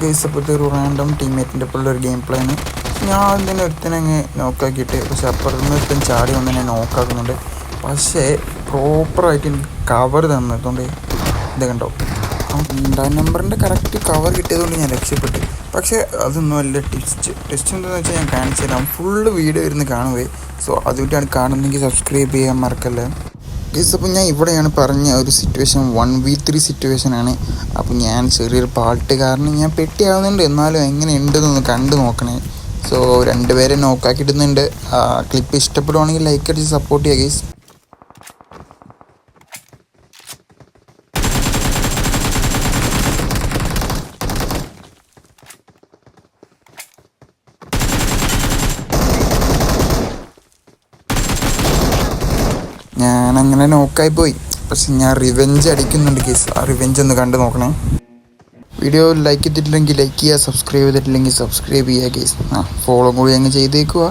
Guys അപ്പോഴത്തെ ഒരു random ടീംമേറ്റിൻ്റെ ഒപ്പമുള്ള ഒരു ഗെയിം പ്ലേ ആണ്. ഞാൻ തന്നെ ഒരുത്തനങ്ങ് നോക്കാക്കിയിട്ട്, പക്ഷെ അപ്പുറത്തുനിന്ന് ഒരുത്തൻ ചാടി വന്ന് എന്നെ നോക്കാക്കുന്നുണ്ട്. പക്ഷേ പ്രോപ്പറായിട്ട് എനിക്ക് കവർ തന്നതുകൊണ്ട് ഇത് കണ്ടോ, 2 നമ്പറിൻ്റെ കറക്റ്റ് കവർ കിട്ടിയതുകൊണ്ട് ഞാൻ രക്ഷപ്പെട്ടു. പക്ഷേ അതൊന്നും അല്ല ടെസ്റ്റ് എന്താണെന്ന് വെച്ചാൽ ഞാൻ കാണിച്ചു തരാം. ഫുള്ള് വീഡിയോ ഇരുന്ന് കാണുവേ. സോ അതുകൊണ്ടാണ് കാണുന്നെങ്കിൽ സബ്സ്ക്രൈബ് ചെയ്യാൻ മറക്കല്ലേ ഗൈസ്. അപ്പോൾ ഞാൻ ഇവിടെയാണ് പറഞ്ഞ ഒരു സിറ്റുവേഷൻ 1v3 സിറ്റുവേഷനാണ്. അപ്പോൾ ഞാൻ ചെറിയൊരു പാട്ട് കാരണം ഞാൻ പെട്ടിയാവുന്നുണ്ട്, എന്നാലും എങ്ങനെ ഉണ്ടെന്നൊന്ന് കണ്ടു നോക്കണേ. സോ 2 പേരെ നോക്കാക്കിയിടുന്നുണ്ട്. ക്ലിപ്പ് ഇഷ്ടപ്പെടുവാണെങ്കിൽ ലൈക്ക് അടിച്ച് സപ്പോർട്ട് ചെയ്യുക ഗൈസ്. ഞാനങ്ങനെ നോക്കായി പോയി, പക്ഷെ ഞാൻ റിവെഞ്ച് അടിക്കുന്നുണ്ട് കേസ്. ആ റിവെഞ്ച് ഒന്ന് കണ്ടു നോക്കണേ. വീഡിയോ ലൈക്ക് ചെയ്തിട്ടില്ലെങ്കിൽ ലൈക്ക് ചെയ്യുക, സബ്സ്ക്രൈബ് ചെയ്തിട്ടില്ലെങ്കിൽ സബ്സ്ക്രൈബ് ചെയ്യുക കേസ്. ഫോളോ കൂടി അങ്ങ് ചെയ്തേക്കുക.